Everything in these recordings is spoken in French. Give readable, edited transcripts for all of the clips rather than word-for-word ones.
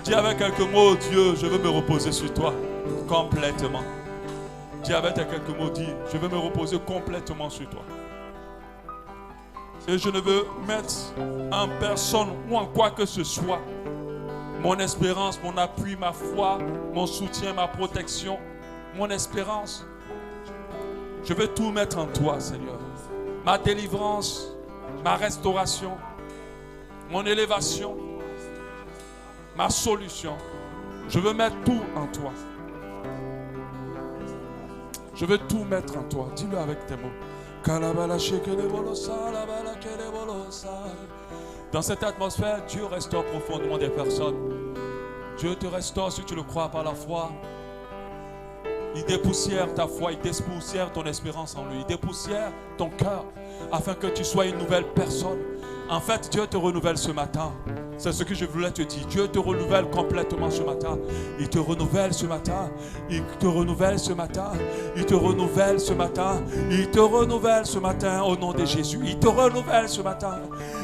Dis avec quelques mots, Dieu, je veux me reposer sur toi complètement. Dis avec quelques mots, dis, je veux me reposer complètement sur toi. Et je ne veux mettre en personne ou en quoi que ce soit mon espérance, mon appui, ma foi, mon soutien, ma protection, mon espérance. Je veux tout mettre en toi, Seigneur. Ma délivrance, ma restauration, mon élévation, ma solution. Je veux mettre tout en toi. Je veux tout mettre en toi. Dis-le avec tes mots. Dans cette atmosphère, Dieu restaure profondément des personnes. Dieu te restaure si tu le crois par la foi. Il dépoussière ta foi, il dépoussière ton espérance en lui. Il dépoussière ton cœur afin que tu sois une nouvelle personne. En fait, Dieu te renouvelle ce matin. C'est ce que je voulais te dire. Dieu te renouvelle complètement ce matin. Il te renouvelle ce matin. Il te renouvelle ce matin. Il te renouvelle ce matin. Il te renouvelle ce matin au nom de Jésus. Il te renouvelle ce matin.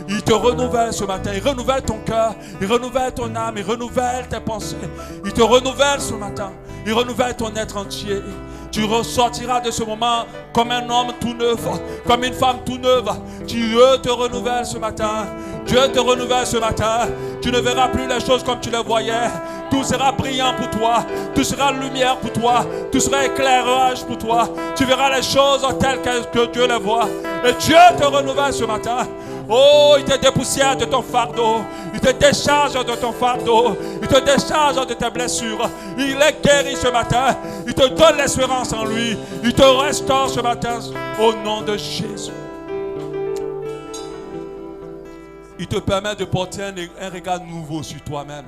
Il te renouvelle ce matin. Il renouvelle ton cœur. Il renouvelle ton âme. Il renouvelle tes pensées. Il te renouvelle ce matin. Il renouvelle ton être entier. Tu ressortiras de ce moment comme un homme tout neuf, comme une femme tout neuve. Dieu te renouvelle ce matin. Dieu te renouvelle ce matin. Tu ne verras plus les choses comme tu les voyais. Tout sera brillant pour toi. Tout sera lumière pour toi. Tout sera éclairage pour toi. Tu verras les choses telles que Dieu les voit. Et Dieu te renouvelle ce matin. Oh, il te dépoussière de ton fardeau. Il te décharge de ton fardeau. Il te décharge de tes blessures. Il est guéri ce matin. Il te donne l'espérance en lui. Il te restaure ce matin au nom de Jésus. Il te permet de porter un regard nouveau sur toi-même.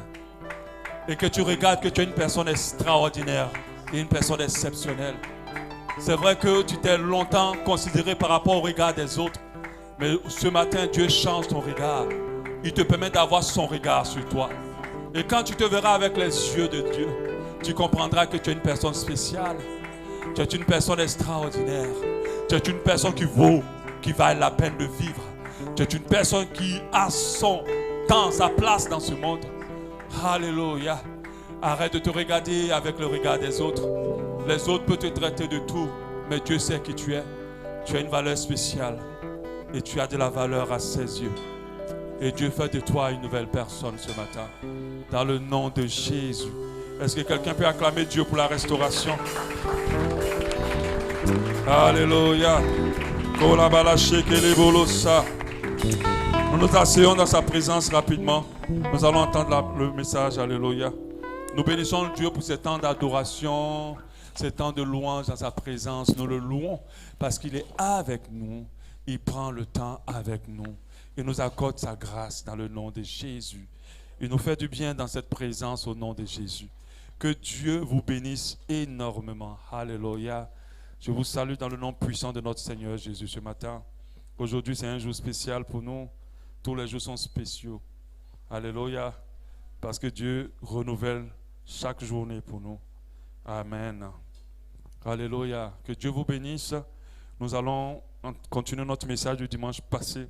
Et que tu regardes que tu es une personne extraordinaire et une personne exceptionnelle. C'est vrai que tu t'es longtemps considéré par rapport au regard des autres. Mais ce matin, Dieu change ton regard. Il te permet d'avoir son regard sur toi. Et quand tu te verras avec les yeux de Dieu, tu comprendras que tu es une personne spéciale. Tu es une personne extraordinaire. Tu es une personne qui vaut la peine de vivre. Tu es une personne qui a son temps, sa place dans ce monde. Alléluia. Arrête de te regarder avec le regard des autres. Les autres peuvent te traiter de tout, mais Dieu sait qui tu es. Tu as une valeur spéciale. Et tu as de la valeur à ses yeux. Et Dieu fait de toi une nouvelle personne ce matin. Dans le nom de Jésus. Est-ce que quelqu'un peut acclamer Dieu pour la restauration? Alléluia. Nous nous asseyons dans sa présence rapidement. Nous allons entendre le message. Alléluia. Nous bénissons Dieu pour ces temps d'adoration, ces temps de louange dans sa présence. Nous le louons parce qu'il est avec nous. Il prend le temps avec nous. Il nous accorde sa grâce dans le nom de Jésus. Il nous fait du bien dans cette présence au nom de Jésus. Que Dieu vous bénisse énormément. Alléluia. Je vous salue dans le nom puissant de notre Seigneur Jésus ce matin. Aujourd'hui, c'est un jour spécial pour nous. Tous les jours sont spéciaux. Alléluia. Parce que Dieu renouvelle chaque journée pour nous. Amen. Alléluia. Que Dieu vous bénisse. Nous allons continuer notre message du dimanche passé.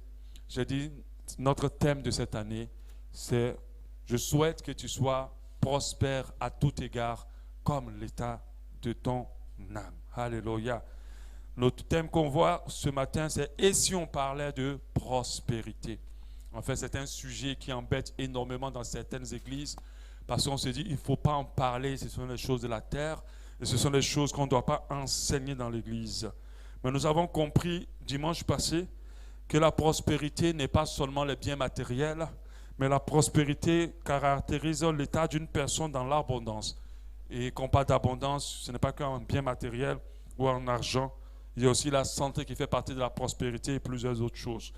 J'ai dit, notre thème de cette année, c'est « Je souhaite que tu sois prospère à tout égard, comme l'état de ton âme. » Alléluia. Notre thème qu'on voit ce matin, c'est « Et si on parlait de prospérité ?» En fait, c'est un sujet qui embête énormément dans certaines églises, parce qu'on se dit, il ne faut pas en parler, ce sont les choses de la terre, et ce sont les choses qu'on ne doit pas enseigner dans l'église. Mais nous avons compris dimanche passé que la prospérité n'est pas seulement les biens matériels, mais la prospérité caractérise l'état d'une personne dans l'abondance. Et quand on parle d'abondance, ce n'est pas qu'un bien matériel ou en argent. Il y a aussi la santé qui fait partie de la prospérité et plusieurs autres choses.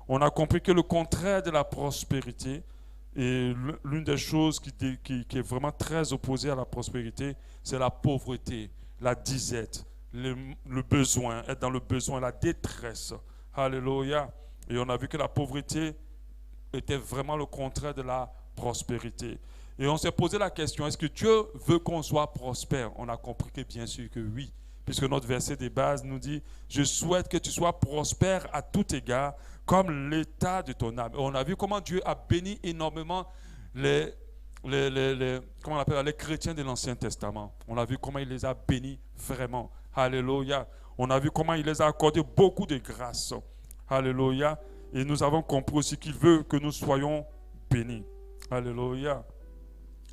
On a compris que le contraire de la prospérité, et l'une des choses qui est vraiment très opposée à la prospérité, c'est la pauvreté, la disette. Le besoin, être dans le besoin, la détresse. Alléluia. Et on a vu que la pauvreté était vraiment le contraire de la prospérité. Et on s'est posé la question, est-ce que Dieu veut qu'on soit prospère? On a compris que bien sûr que oui. Puisque notre verset de base nous dit, je souhaite que tu sois prospère à tout égard, comme l'état de ton âme. Et on a vu comment Dieu a béni énormément les comment on appelle, les chrétiens de l'Ancien Testament. On a vu comment il les a bénis vraiment. Alléluia. On a vu comment il les a accordé beaucoup de grâce. Alléluia. Et nous avons compris aussi qu'il veut que nous soyons bénis. Alléluia.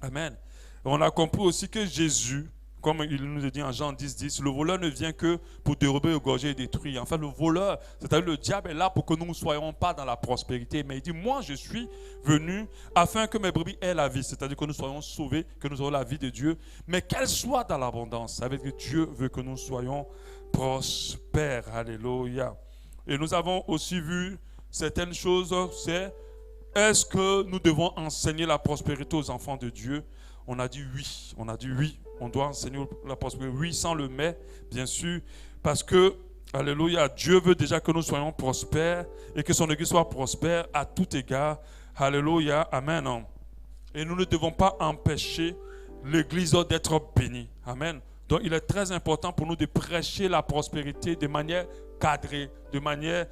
Amen. Et on a compris aussi que Jésus, comme il nous a dit en Jean 10, 10, le voleur ne vient que pour dérober, égorger et détruire. En fait, le voleur, c'est-à-dire le diable est là pour que nous ne soyons pas dans la prospérité. Mais il dit, moi je suis venu afin que mes brebis aient la vie. C'est-à-dire que nous soyons sauvés, que nous aurons la vie de Dieu, mais qu'elle soit dans l'abondance. Ça veut dire que Dieu veut que nous soyons prospères. Alléluia. Et nous avons aussi vu certaines choses, c'est est-ce que nous devons enseigner la prospérité aux enfants de Dieu? On a dit oui. On a dit oui. On doit enseigner la prospérité. Oui, sans le mais, bien sûr. Parce que, alléluia, Dieu veut déjà que nous soyons prospères et que son Église soit prospère à tout égard. Alléluia. Amen. Et nous ne devons pas empêcher l'Église d'être bénie. Amen. Donc, il est très important pour nous de prêcher la prospérité de manière cadrée, de manière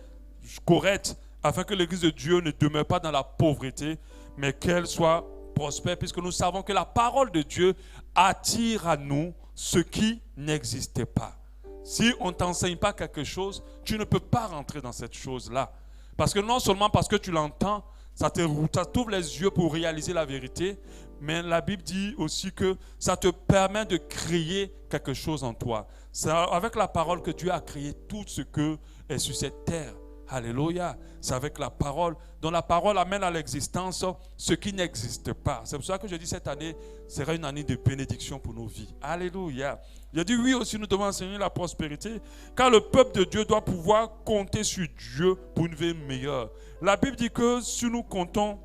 correcte, afin que l'Église de Dieu ne demeure pas dans la pauvreté, mais qu'elle soit prospère, puisque nous savons que la parole de Dieu attire à nous ce qui n'existait pas. Si on ne t'enseigne pas quelque chose, tu ne peux pas rentrer dans cette chose-là. Parce que non seulement parce que tu l'entends, ça t'ouvre les yeux pour réaliser la vérité, mais la Bible dit aussi que ça te permet de créer quelque chose en toi. C'est avec la parole que Dieu a créé tout ce que est sur cette terre. Alléluia. C'est avec la parole. Donc la parole amène à l'existence ce qui n'existe pas. C'est pour ça que je dis cette année sera une année de bénédiction pour nos vies. Alléluia. Il a dit oui aussi nous devons enseigner la prospérité car le peuple de Dieu doit pouvoir compter sur Dieu pour une vie meilleure. La Bible dit que si nous comptons,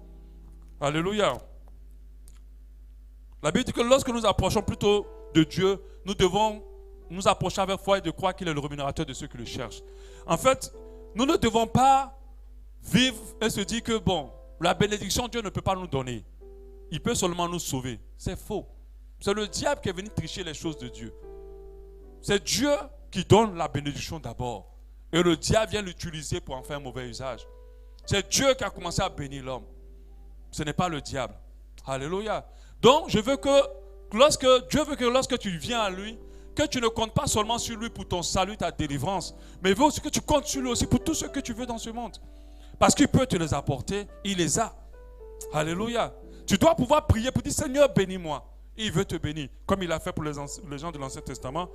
alléluia. La Bible dit que lorsque nous approchons plutôt de Dieu, nous devons nous approcher avec foi et de croire qu'il est le rémunérateur de ceux qui le cherchent. En fait, nous ne devons pas vivre et se dire que bon, la bénédiction Dieu ne peut pas nous donner. Il peut seulement nous sauver. C'est faux. C'est le diable qui est venu tricher les choses de Dieu. C'est Dieu qui donne la bénédiction d'abord. Et le diable vient l'utiliser pour en faire un mauvais usage. C'est Dieu qui a commencé à bénir l'homme. Ce n'est pas le diable. Alléluia. Donc, je veux que Dieu veut que lorsque tu viens à lui, que tu ne comptes pas seulement sur lui pour ton salut, ta délivrance, mais il veut aussi que tu comptes sur lui aussi pour tout ce que tu veux dans ce monde. Parce qu'il peut te les apporter, il les a. Alléluia. Tu dois pouvoir prier pour dire Seigneur, bénis-moi. Il veut te bénir, comme il a fait pour les gens de l'Ancien Testament.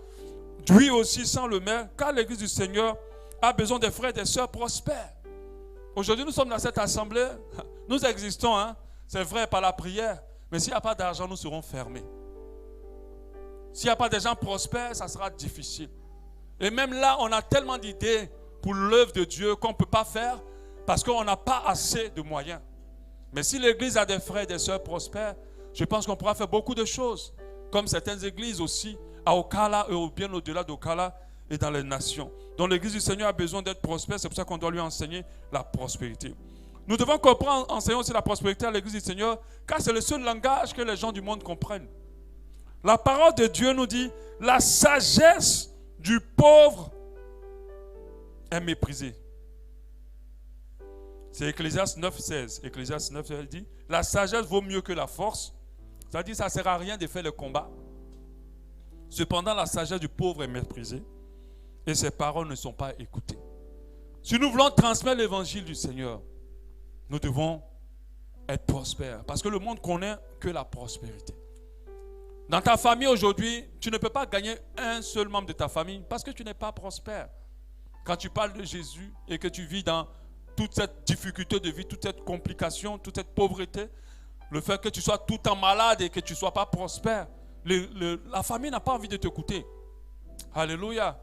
Lui aussi, sans le maire, car l'Église du Seigneur a besoin des frères et des sœurs prospères. Aujourd'hui, nous sommes dans cette assemblée. Nous existons, hein? C'est vrai, par la prière. Mais s'il n'y a pas d'argent, nous serons fermés. S'il n'y a pas de gens prospères, ça sera difficile. Et même là, on a tellement d'idées pour l'œuvre de Dieu qu'on ne peut pas faire parce qu'on n'a pas assez de moyens. Mais si l'Église a des frères et des sœurs prospères, je pense qu'on pourra faire beaucoup de choses. Comme certaines églises aussi, à Ocala et bien au-delà d'Ocala et dans les nations. Donc l'Église du Seigneur a besoin d'être prospère, c'est pour ça qu'on doit lui enseigner la prospérité. Nous devons comprendre, enseigner aussi la prospérité à l'Église du Seigneur, car c'est le seul langage que les gens du monde comprennent. La parole de Dieu nous dit, la sagesse du pauvre est méprisée. C'est Ecclésiaste 9,16. Ecclésiaste 9,16, elle dit, la sagesse vaut mieux que la force. C'est-à-dire, ça ne sert à rien de faire le combat. Cependant, la sagesse du pauvre est méprisée et ses paroles ne sont pas écoutées. Si nous voulons transmettre l'évangile du Seigneur, nous devons être prospères. Parce que le monde connaît que la prospérité. Dans ta famille aujourd'hui, tu ne peux pas gagner un seul membre de ta famille parce que tu n'es pas prospère. Quand tu parles de Jésus et que tu vis dans toute cette difficulté de vie, toute cette complication, toute cette pauvreté, le fait que tu sois tout le temps malade et que tu ne sois pas prospère, la famille n'a pas envie de t'écouter. Alléluia.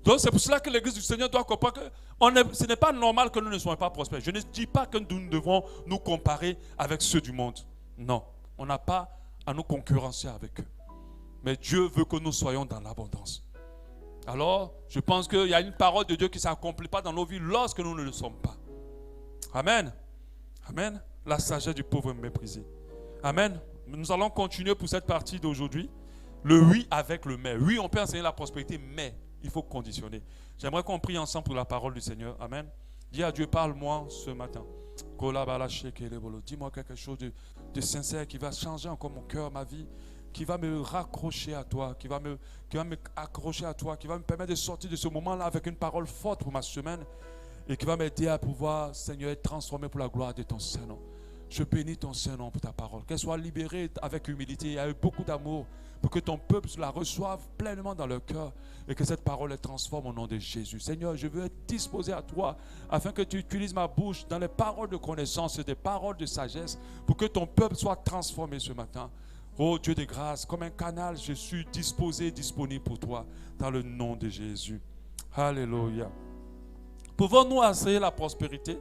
Donc c'est pour cela que l'Église du Seigneur doit comprendre que ce n'est pas normal que nous ne soyons pas prospères. Je ne dis pas que nous devons nous comparer avec ceux du monde. Non, on n'a pas à nous concurrencer avec eux. Mais Dieu veut que nous soyons dans l'abondance. Alors, je pense qu'il y a une parole de Dieu qui ne s'accomplit pas dans nos vies lorsque nous ne le sommes pas. Amen. Amen. La sagesse du pauvre est méprisée. Amen. Nous allons continuer pour cette partie d'aujourd'hui. Le oui avec le mais. Oui, on peut enseigner la prospérité, mais il faut conditionner. J'aimerais qu'on prie ensemble pour la parole du Seigneur. Amen. Dis à Dieu, parle-moi ce matin. Dis-moi quelque chose de sincère qui va changer encore mon cœur, ma vie, qui va me raccrocher à toi, qui va me accrocher à toi, qui va me permettre de sortir de ce moment-là avec une parole forte pour ma semaine et qui va m'aider à pouvoir, Seigneur, être transformé pour la gloire de ton Saint-Nom. Je bénis ton Saint-Nom pour ta parole. Qu'elle soit libérée avec humilité et avec beaucoup d'amour pour que ton peuple la reçoive pleinement dans leur cœur et que cette parole les transforme au nom de Jésus. Seigneur, je veux être disposé à toi afin que tu utilises ma bouche dans les paroles de connaissance et des paroles de sagesse pour que ton peuple soit transformé ce matin. Oh Dieu de grâce, comme un canal, je suis disposé, disponible pour toi dans le nom de Jésus. Alléluia. Pouvons-nous enseigner la prospérité?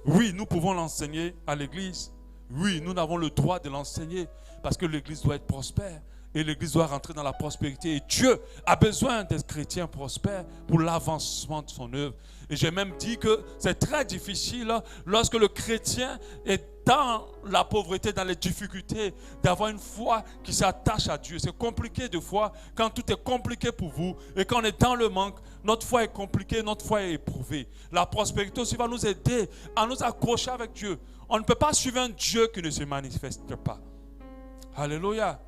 Oui, nous pouvons l'enseigner à l'église. Oui, nous avons le droit de l'enseigner parce que l'église doit être prospère et l'église doit rentrer dans la prospérité. Et Dieu a besoin des chrétiens prospères pour l'avancement de son œuvre. Et j'ai même dit que c'est très difficile lorsque le chrétien est dans la pauvreté, dans les difficultés, d'avoir une foi qui s'attache à Dieu. C'est compliqué de foi quand tout est compliqué pour vous et quand on est dans le manque, notre foi est compliquée, notre foi est éprouvée. La prospérité aussi va nous aider à nous accrocher avec Dieu. On ne peut pas suivre un Dieu qui ne se manifeste pas. Alléluia.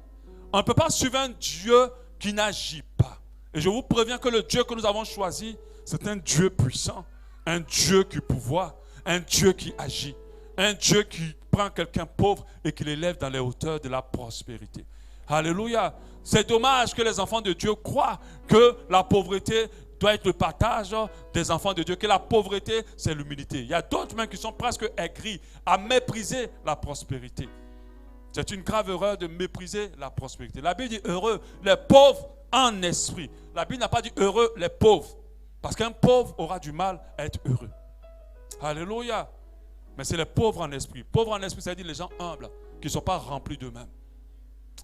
On ne peut pas suivre un Dieu qui n'agit pas. Et je vous préviens que le Dieu que nous avons choisi, c'est un Dieu puissant, un Dieu qui pouvoir, un Dieu qui agit, un Dieu qui prend quelqu'un pauvre et qui l'élève dans les hauteurs de la prospérité. Alléluia. C'est dommage que les enfants de Dieu croient que la pauvreté doit être le partage des enfants de Dieu, que la pauvreté, c'est l'humilité. Il y a d'autres même qui sont presque aigris à mépriser la prospérité. C'est une grave erreur de mépriser la prospérité. La Bible dit heureux les pauvres en esprit. La Bible n'a pas dit heureux les pauvres. Parce qu'un pauvre aura du mal à être heureux. Alléluia. Mais c'est les pauvres en esprit. Pauvres en esprit, c'est-à-dire les gens humbles, qui ne sont pas remplis d'eux-mêmes.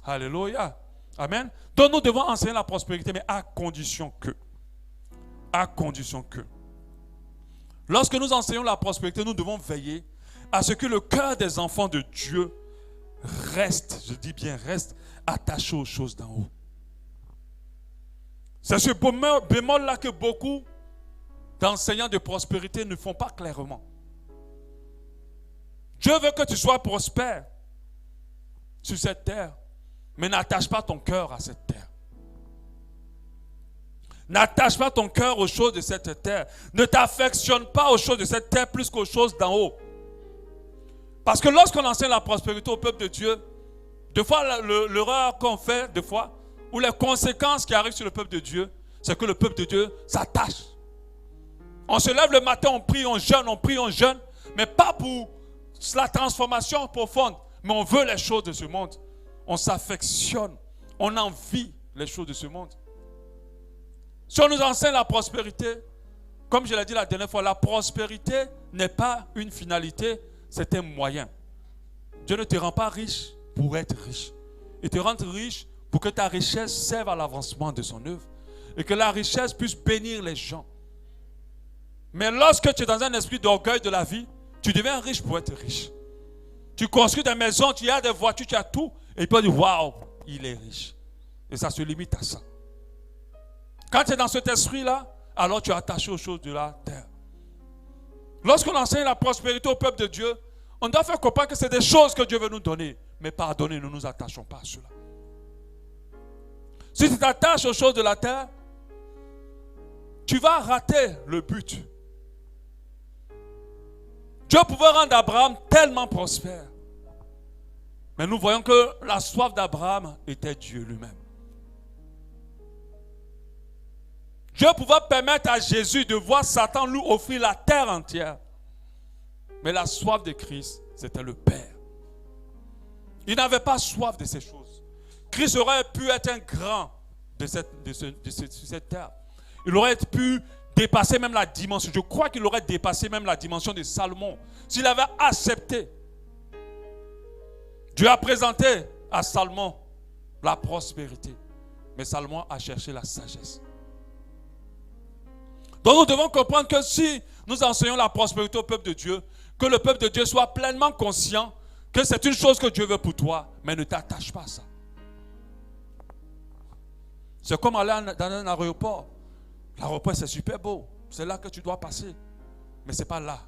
Alléluia. Amen. Donc nous devons enseigner la prospérité, mais à condition que. À condition que. Lorsque nous enseignons la prospérité, nous devons veiller à ce que le cœur des enfants de Dieu reste, je dis bien reste, attaché aux choses d'en haut. C'est ce bémol-là que beaucoup d'enseignants de prospérité ne font pas clairement. Dieu veut que tu sois prospère sur cette terre, mais n'attache pas ton cœur à cette terre. N'attache pas ton cœur aux choses de cette terre. Ne t'affectionne pas aux choses de cette terre plus qu'aux choses d'en haut. Parce que lorsqu'on enseigne la prospérité au peuple de Dieu, des fois l'erreur qu'on fait, des fois, ou les conséquences qui arrivent sur le peuple de Dieu, c'est que le peuple de Dieu s'attache. On se lève le matin, on prie, on jeûne, mais pas pour la transformation profonde, mais on veut les choses de ce monde. On s'affectionne, on envie les choses de ce monde. Si on nous enseigne la prospérité, comme je l'ai dit la dernière fois, la prospérité n'est pas une finalité, c'est un moyen. Dieu ne te rend pas riche pour être riche. Il te rend riche pour que ta richesse serve à l'avancement de son œuvre et que la richesse puisse bénir les gens. Mais lorsque tu es dans un esprit d'orgueil de la vie, tu deviens riche pour être riche. Tu construis des maisons, tu as des voitures, tu as tout, et tu peux dire waouh, il est riche. Et ça se limite à ça. Quand tu es dans cet esprit-là, alors tu es attaché aux choses de la terre. Lorsqu'on enseigne la prospérité au peuple de Dieu, on doit faire comprendre que c'est des choses que Dieu veut nous donner. Mais pardonnez, nous ne nous attachons pas à cela. Si tu t'attaches aux choses de la terre, tu vas rater le but. Dieu pouvait rendre Abraham tellement prospère. Mais nous voyons que la soif d'Abraham était Dieu lui-même. Dieu pouvait permettre à Jésus de voir Satan lui offrir la terre entière. Mais la soif de Christ, c'était le Père. Il n'avait pas soif de ces choses. Christ aurait pu être un grand de cette terre. Il aurait pu dépasser même la dimension. Je crois qu'il aurait dépassé même la dimension de Salomon. S'il avait accepté. Dieu a présenté à Salomon la prospérité. Mais Salomon a cherché la sagesse. Donc nous devons comprendre que si nous enseignons la prospérité au peuple de Dieu, que le peuple de Dieu soit pleinement conscient que c'est une chose que Dieu veut pour toi, mais ne t'attache pas à ça. C'est comme aller dans un aéroport. L'aéroport, c'est super beau. C'est là que tu dois passer. Mais ce n'est pas là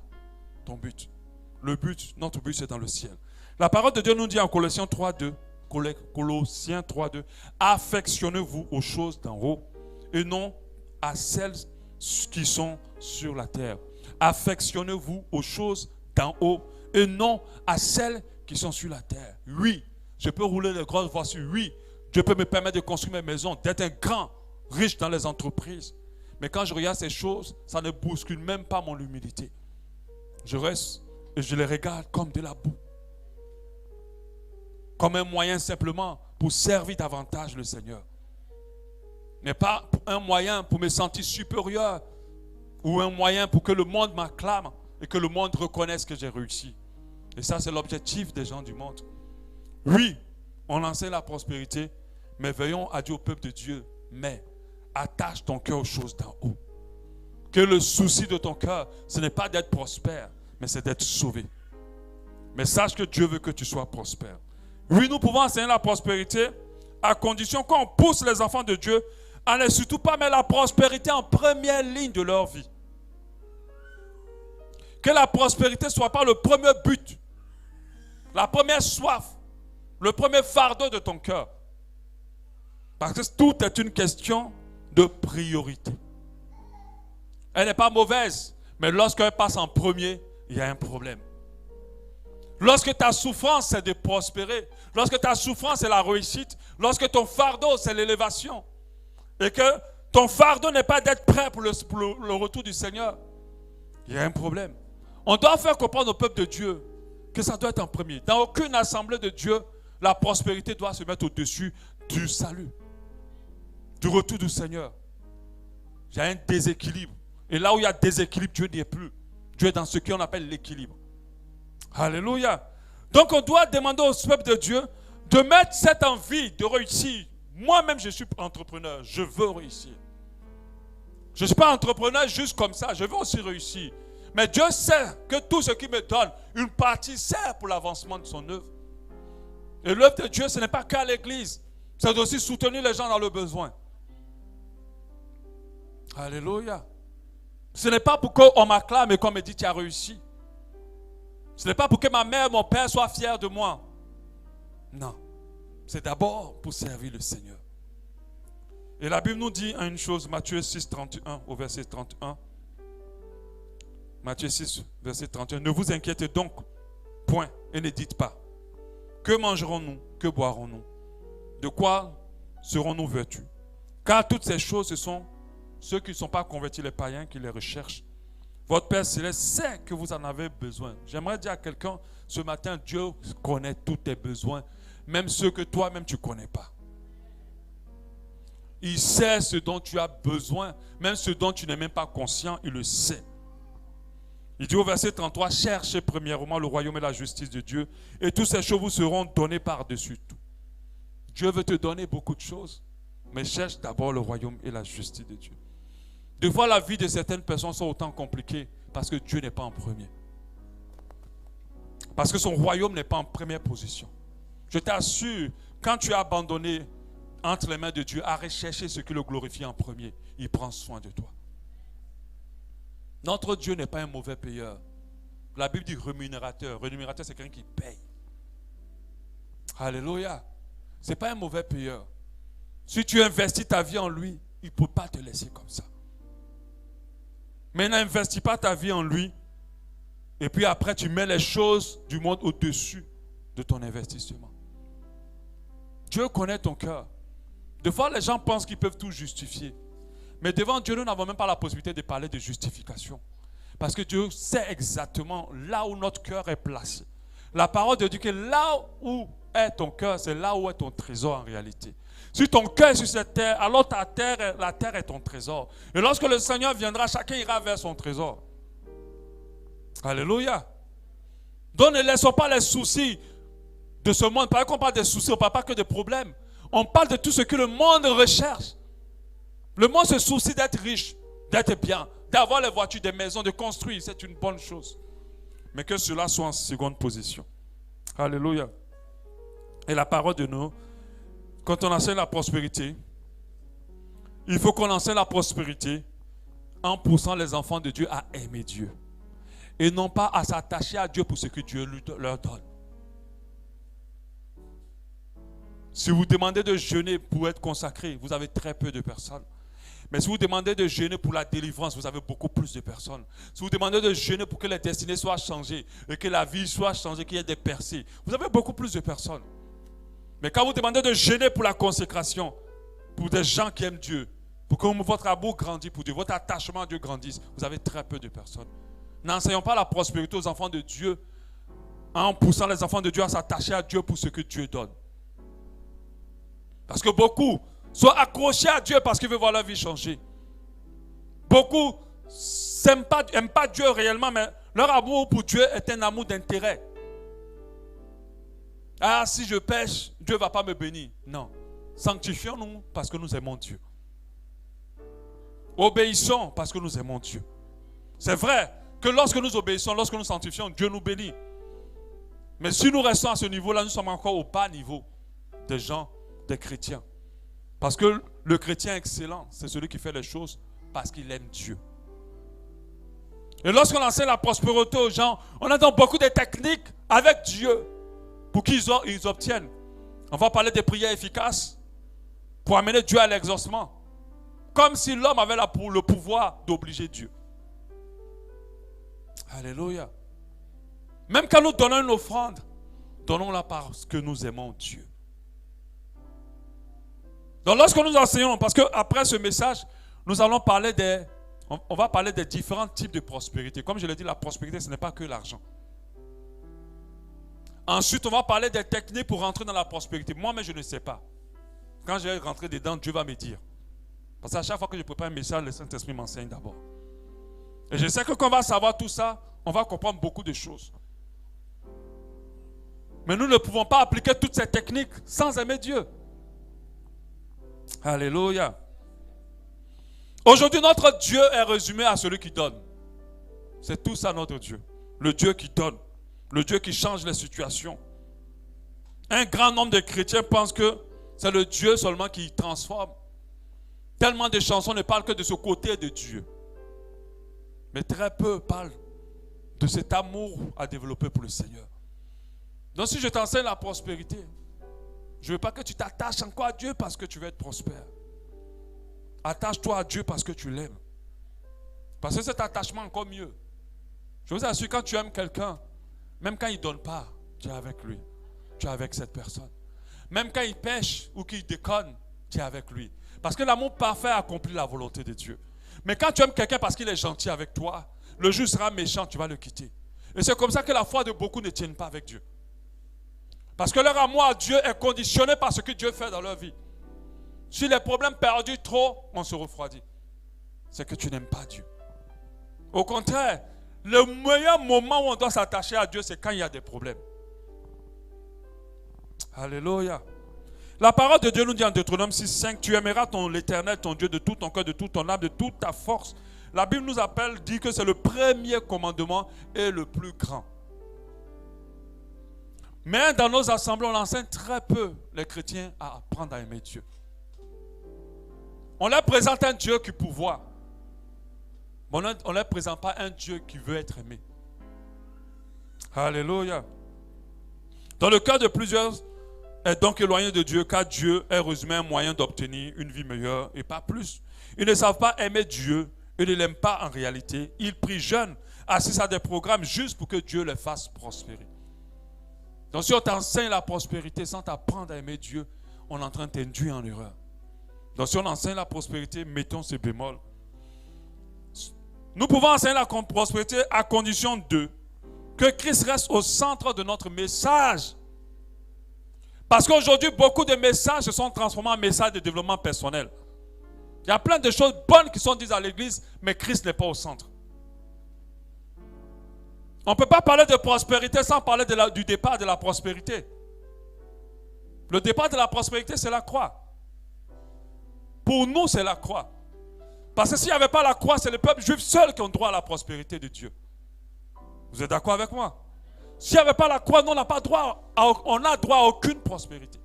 ton but. Notre but, c'est dans le ciel. La parole de Dieu nous dit en Colossiens 3:2, Colossiens 3:2, affectionnez-vous aux choses d'en haut et non à celles qui sont sur la terre. Affectionnez-vous aux choses d'en haut et non à celles qui sont sur la terre. Oui, je peux rouler les grosses voitures. Oui, Dieu peut me permettre de construire mes maisons, d'être un grand riche dans les entreprises. Mais quand je regarde ces choses, ça ne bouscule même pas mon humilité. Je reste et je les regarde comme de la boue. Comme un moyen simplement pour servir davantage le Seigneur. Mais pas un moyen pour me sentir supérieur ou un moyen pour que le monde m'acclame et que le monde reconnaisse que j'ai réussi. Et ça, c'est l'objectif des gens du monde. Oui, on enseigne la prospérité, mais veillons à dire au peuple de Dieu, mais attache ton cœur aux choses d'en haut. Que le souci de ton cœur, ce n'est pas d'être prospère, mais c'est d'être sauvé. Mais sache que Dieu veut que tu sois prospère. Oui, nous pouvons enseigner la prospérité à condition qu'on pousse les enfants de Dieu à ne surtout pas mettre la prospérité en première ligne de leur vie. Que la prospérité ne soit pas le premier but, la première soif, le premier fardeau de ton cœur. Parce que tout est une question de priorité. Elle n'est pas mauvaise, mais lorsqu'elle passe en premier, il y a un problème. Lorsque ta souffrance, c'est de prospérer, lorsque ta souffrance, c'est la réussite, lorsque ton fardeau, c'est l'élévation, et que ton fardeau n'est pas d'être prêt pour le retour du Seigneur, il y a un problème. On doit faire comprendre au peuple de Dieu que ça doit être en premier. Dans aucune assemblée de Dieu, la prospérité doit se mettre au-dessus du salut, du retour du Seigneur. Il y a un déséquilibre. Et là où il y a déséquilibre, Dieu n'y est plus. Dieu est dans ce qu'on appelle l'équilibre. Alléluia. Donc on doit demander au peuple de Dieu de mettre cette envie de réussir. Moi-même, je suis entrepreneur. Je veux réussir. Je ne suis pas entrepreneur juste comme ça. Je veux aussi réussir. Mais Dieu sait que tout ce qu'il me donne, une partie sert pour l'avancement de son œuvre. Et l'œuvre de Dieu, ce n'est pas qu'à l'église. C'est aussi soutenir les gens dans le besoin. Alléluia. Ce n'est pas pour qu'on m'acclame et qu'on me dit tu as réussi. Ce n'est pas pour que ma mère, mon père soient fiers de moi. Non. C'est d'abord pour servir le Seigneur. Et la Bible nous dit une chose, Matthieu 6, 31 au verset 31. Matthieu 6, verset 31. Ne vous inquiétez donc point et ne dites pas. Que mangerons-nous? Que boirons-nous? De quoi serons-nous vêtus? Car toutes ces choses, ce sont ceux qui ne sont pas convertis, les païens, qui les recherchent. Votre Père Céleste sait que vous en avez besoin. J'aimerais dire à quelqu'un, ce matin, Dieu connaît tous tes besoins, même ceux que toi-même tu ne connais pas. Il sait ce dont tu as besoin, même ce dont tu n'es même pas conscient, il le sait. Il dit au verset 33, cherchez premièrement le royaume et la justice de Dieu, et toutes ces choses vous seront données par-dessus tout. Dieu veut te donner beaucoup de choses, mais cherche d'abord le royaume et la justice de Dieu. Des fois, la vie de certaines personnes sont autant compliquées parce que Dieu n'est pas en premier. Parce que son royaume n'est pas en première position. Je t'assure, quand tu as abandonné entre les mains de Dieu à rechercher ce qui le glorifie en premier, il prend soin de toi. Notre Dieu n'est pas un mauvais payeur. La Bible dit rémunérateur. Rémunérateur, c'est quelqu'un qui paye. Alléluia. Ce n'est pas un mauvais payeur. Si tu investis ta vie en lui, il ne peut pas te laisser comme ça. Mais n'investis pas ta vie en lui. Et puis après, tu mets les choses du monde au-dessus de ton investissement. Dieu connaît ton cœur. Des fois, les gens pensent qu'ils peuvent tout justifier. Mais devant Dieu, nous n'avons même pas la possibilité de parler de justification. Parce que Dieu sait exactement là où notre cœur est placé. La parole de Dieu dit que là où est ton cœur, c'est là où est ton trésor en réalité. Si ton cœur est sur cette terre, alors la terre est ton trésor. Et lorsque le Seigneur viendra, chacun ira vers son trésor. Alléluia. Donc ne laissons pas les soucis de ce monde. Parce qu'on parle des soucis, on ne parle pas que des problèmes. On parle de tout ce que le monde recherche. Le monde se soucie d'être riche, d'être bien, d'avoir les voitures, des maisons, de construire. C'est une bonne chose. Mais que cela soit en seconde position. Alléluia. Et la parole de nous, quand on enseigne la prospérité, il faut qu'on enseigne la prospérité en poussant les enfants de Dieu à aimer Dieu. et non pas à s'attacher à Dieu pour ce que Dieu leur donne. Si vous demandez de jeûner pour être consacré, vous avez très peu de personnes. Mais si vous demandez de jeûner pour la délivrance, vous avez beaucoup plus de personnes. Si vous demandez de jeûner pour que les destinées soient changées, et que la vie soit changée, qu'il y ait des percées, vous avez beaucoup plus de personnes. Mais quand vous demandez de jeûner pour la consécration, pour des gens qui aiment Dieu, pour que votre amour grandisse, pour que votre attachement à Dieu grandisse, vous avez très peu de personnes. N'enseignons pas la prospérité aux enfants de Dieu en poussant les enfants de Dieu à s'attacher à Dieu pour ce que Dieu donne. Parce que beaucoup sont accrochés à Dieu parce qu'ils veulent voir leur vie changer. Beaucoup n'aiment pas Dieu réellement, mais leur amour pour Dieu est un amour d'intérêt. Ah, si je pêche, Dieu ne va pas me bénir. Non. Sanctifions-nous parce que nous aimons Dieu. Obéissons parce que nous aimons Dieu. C'est vrai que lorsque nous obéissons, lorsque nous sanctifions, Dieu nous bénit. Mais si nous restons à ce niveau-là, nous sommes encore au bas niveau des gens, des chrétiens. Parce que le chrétien excellent, c'est celui qui fait les choses parce qu'il aime Dieu. Et lorsqu'on enseigne la prospérité aux gens, on a donc beaucoup de techniques avec Dieu pour qu'ils obtiennent. On va parler des prières efficaces pour amener Dieu à l'exaucement. Comme si l'homme avait le pouvoir d'obliger Dieu. Alléluia. Même quand nous donnons une offrande, donnons-la parce que nous aimons Dieu. Donc lorsque nous enseignons, parce qu'après ce message, nous allons parler on va parler des différents types de prospérité. Comme je l'ai dit, la prospérité, ce n'est pas que l'argent. Ensuite, on va parler des techniques pour rentrer dans la prospérité. Moi-même, je ne sais pas. Quand je vais rentrer dedans, Dieu va me dire. Parce qu'à chaque fois que je prépare un message, le Saint-Esprit m'enseigne d'abord. Et je sais que quand on va savoir tout ça, on va comprendre beaucoup de choses. Mais nous ne pouvons pas appliquer toutes ces techniques sans aimer Dieu. Alléluia. Aujourd'hui, notre Dieu est résumé à celui qui donne. C'est tout ça notre Dieu. Le Dieu qui donne. Le Dieu qui change les situations. Un grand nombre de chrétiens pensent que c'est le Dieu seulement qui transforme. Tellement de chansons ne parlent que de ce côté de Dieu. Mais très peu parlent de cet amour à développer pour le Seigneur. Donc si je t'enseigne la prospérité, je ne veux pas que tu t'attaches encore à Dieu parce que tu veux être prospère. Attache-toi à Dieu parce que tu l'aimes. Parce que cet attachement est encore mieux. Je vous assure, quand tu aimes quelqu'un, même quand il ne donne pas, tu es avec lui. Tu es avec cette personne. Même quand il pêche ou qu'il déconne, tu es avec lui. Parce que l'amour parfait accomplit la volonté de Dieu. Mais quand tu aimes quelqu'un parce qu'il est gentil avec toi, le jour sera méchant, tu vas le quitter. Et c'est comme ça que la foi de beaucoup ne tiennent pas avec Dieu. Parce que leur amour à Dieu est conditionné par ce que Dieu fait dans leur vie. Si les problèmes perdurent trop, on se refroidit. C'est que tu n'aimes pas Dieu. Au contraire, le meilleur moment où on doit s'attacher à Dieu, c'est quand il y a des problèmes. Alléluia. La parole de Dieu nous dit en Deutéronome 6,5, tu aimeras l'Éternel, ton Dieu, de tout ton cœur, de toute ton âme, de toute ta force. La Bible nous dit que c'est le premier commandement et le plus grand. Mais dans nos assemblées, on enseigne très peu les chrétiens à apprendre à aimer Dieu. On leur présente un Dieu qui pourvoit. On ne leur présente pas un Dieu qui veut être aimé. Alléluia. Dans le cœur de plusieurs est donc éloigné de Dieu, car Dieu est résumé un moyen d'obtenir une vie meilleure et pas plus. Ils ne savent pas aimer Dieu, ils ne l'aiment pas en réalité. Ils prient jeunes, assistent à des programmes juste pour que Dieu les fasse prospérer. Donc si on t'enseigne la prospérité sans t'apprendre à aimer Dieu, on est en train de t'induire en erreur. Donc si on enseigne la prospérité, mettons ce bémol. Nous pouvons enseigner la prospérité à condition que Christ reste au centre de notre message. Parce qu'aujourd'hui, beaucoup de messages se sont transformés en messages de développement personnel. Il y a plein de choses bonnes qui sont dites à l'église, mais Christ n'est pas au centre. On ne peut pas parler de prospérité sans parler du départ de la prospérité. Le départ de la prospérité, c'est la croix. Pour nous, c'est la croix. Parce que s'il n'y avait pas la croix, c'est le peuple juif seul qui a droit à la prospérité de Dieu. Vous êtes d'accord avec moi? S'il n'y avait pas la croix, nous, on n'a droit à aucune prospérité.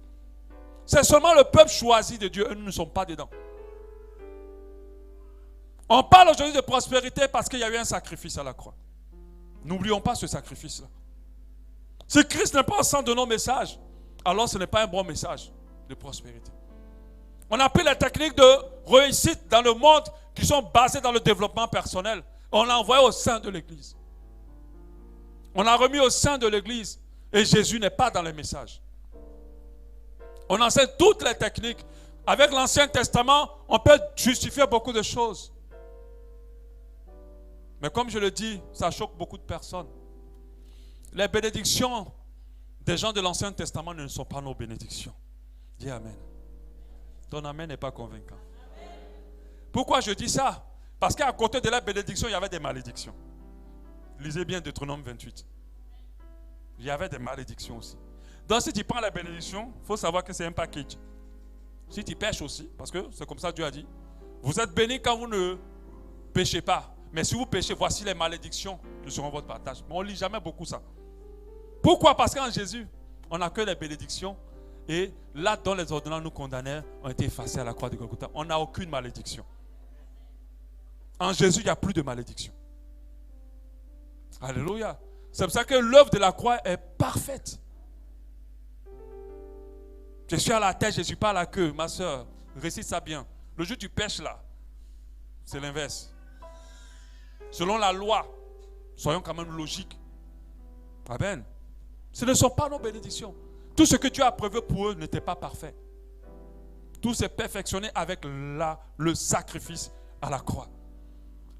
C'est seulement le peuple choisi de Dieu, et nous ne sommes pas dedans. On parle aujourd'hui de prospérité parce qu'il y a eu un sacrifice à la croix. N'oublions pas ce sacrifice-là. Si Christ n'est pas au centre de nos messages, alors ce n'est pas un bon message de prospérité. On a pris les techniques de réussite dans le monde qui sont basées dans le développement personnel. On l'a envoyé au sein de l'Église. On l'a remis au sein de l'Église. Et Jésus n'est pas dans les messages. On enseigne toutes les techniques. Avec l'Ancien Testament, on peut justifier beaucoup de choses. Mais comme je le dis, ça choque beaucoup de personnes. Les bénédictions des gens de l'Ancien Testament ne sont pas nos bénédictions. Dis Amen. Ton Amen n'est pas convaincant. Pourquoi je dis ça? Parce qu'à côté de la bénédiction, il y avait des malédictions. Lisez bien Deutéronome 28. Il y avait des malédictions aussi. Donc si tu prends la bénédiction, il faut savoir que c'est un package. Si tu pêches aussi, parce que c'est comme ça que Dieu a dit. Vous êtes bénis quand vous ne péchez pas. Mais si vous péchez, voici les malédictions qui seront votre partage. Mais on ne lit jamais beaucoup ça. Pourquoi? Parce qu'en Jésus, on n'a que les bénédictions. Et là dont les ordonnances nous condamnaient ont été effacées à la croix de Golgotha. On n'a aucune malédiction. En Jésus, il n'y a plus de malédiction. Alléluia. C'est pour ça que l'œuvre de la croix est parfaite. Je suis à la tête, je ne suis pas à la queue. Ma soeur, récite ça bien. Le jour où tu pêches là, c'est l'inverse. Selon la loi, soyons quand même logiques. Amen. Ce ne sont pas nos bénédictions. Tout ce que Dieu a prévu pour eux n'était pas parfait. Tout s'est perfectionné avec le sacrifice à la croix.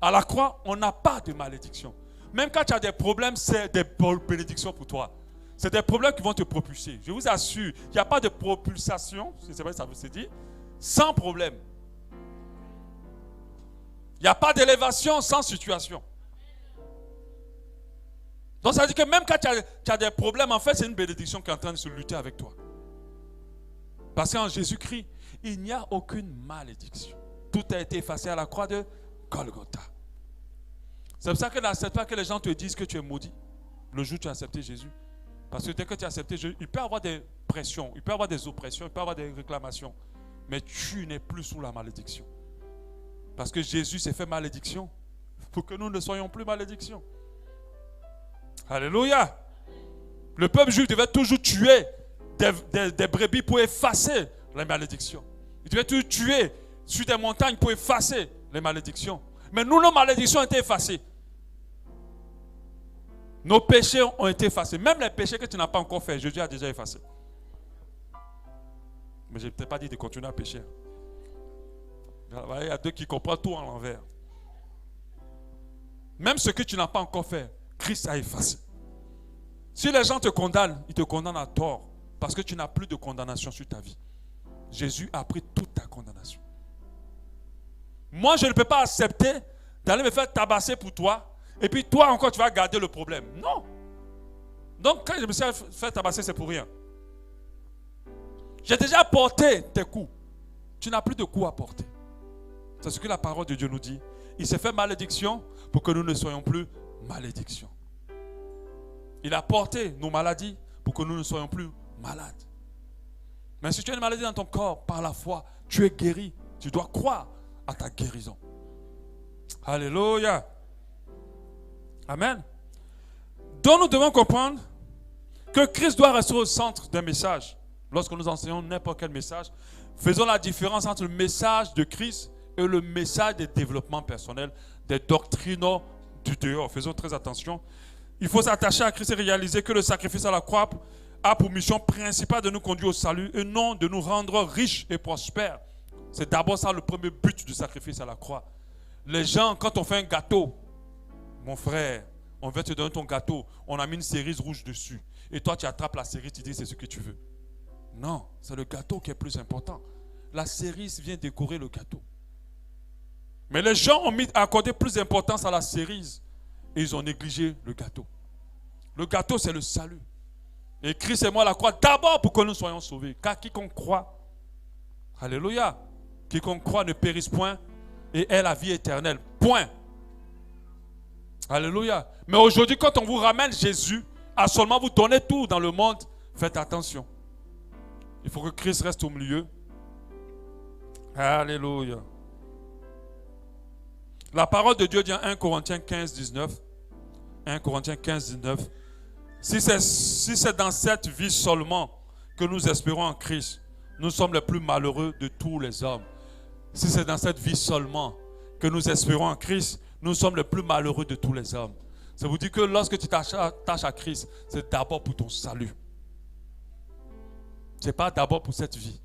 À la croix, on n'a pas de malédiction. Même quand tu as des problèmes, c'est des bénédictions pour toi. C'est des problèmes qui vont te propulser. Je vous assure, il n'y a pas de propulsation, si c'est vrai ça se dit, sans problème. Il n'y a pas d'élévation sans situation. Donc ça veut dire que même quand tu as des problèmes, en fait, c'est une bénédiction qui est en train de se lutter avec toi. Parce qu'en Jésus-Christ, il n'y a aucune malédiction. Tout a été effacé à la croix de Golgotha. C'est pour ça que n'accepte pas que les gens te disent que tu es maudit le jour où tu as accepté Jésus. Parce que dès que tu as accepté Jésus, il peut y avoir des pressions, il peut y avoir des oppressions, il peut y avoir des réclamations. Mais tu n'es plus sous la malédiction. Parce que Jésus s'est fait malédiction pour que nous ne soyons plus malédiction. Alléluia. Le peuple juif devait toujours tuer des brebis pour effacer les malédictions. Il devait toujours tuer sur des montagnes pour effacer les malédictions. Mais nous, nos malédictions ont été effacées. Nos péchés ont été effacés. Même les péchés que tu n'as pas encore fait, Jésus a déjà effacé. Mais je ne t'ai pas dit de continuer à pécher. Il y a deux qui comprennent tout en l'envers. Même ce que tu n'as pas encore fait, Christ a effacé. Si les gens te condamnent, ils te condamnent à tort. Parce que tu n'as plus de condamnation sur ta vie. Jésus a pris toute ta condamnation. Moi, je ne peux pas accepter d'aller me faire tabasser pour toi. Et puis toi encore, tu vas garder le problème. Non. Donc quand je me suis fait tabasser, c'est pour rien. J'ai déjà porté tes coups. Tu n'as plus de coups à porter. C'est ce que la parole de Dieu nous dit. Il s'est fait malédiction pour que nous ne soyons plus malédiction. Il a porté nos maladies pour que nous ne soyons plus malades. Mais si tu as une maladie dans ton corps, par la foi, tu es guéri. Tu dois croire à ta guérison. Alléluia. Amen. Donc nous devons comprendre que Christ doit rester au centre d'un message. Lorsque nous enseignons n'importe quel message, faisons la différence entre le message de Christ et le message des développements personnels, des doctrines du dehors. Faisons très attention. Il faut s'attacher à Christ et réaliser que le sacrifice à la croix a pour mission principale de nous conduire au salut et non de nous rendre riches et prospères. C'est d'abord ça le premier but du sacrifice à la croix. Les gens, quand on fait un gâteau, mon frère, on veut te donner ton gâteau, on a mis une cerise rouge dessus. Et toi, tu attrapes la cerise, tu dis c'est ce que tu veux. Non, c'est le gâteau qui est plus important. La cerise vient décorer le gâteau. Mais les gens ont accordé plus d'importance à la cerise et ils ont négligé le gâteau. Le gâteau, c'est le salut. Et Christ est mort à la croix d'abord pour que nous soyons sauvés. Car quiconque croit, alléluia, quiconque croit ne périsse point et ait la vie éternelle. Point. Alléluia. Mais aujourd'hui, quand on vous ramène Jésus, à seulement vous donner tout dans le monde, faites attention. Il faut que Christ reste au milieu. Alléluia. La parole de Dieu dit en 1 Corinthiens 15, 19. 1 Corinthiens 15, 19. Si c'est dans cette vie seulement que nous espérons en Christ, nous sommes les plus malheureux de tous les hommes. Si c'est dans cette vie seulement que nous espérons en Christ, nous sommes les plus malheureux de tous les hommes. Ça vous dit que lorsque tu t'attaches à Christ, c'est d'abord pour ton salut. Ce n'est pas d'abord pour cette vie.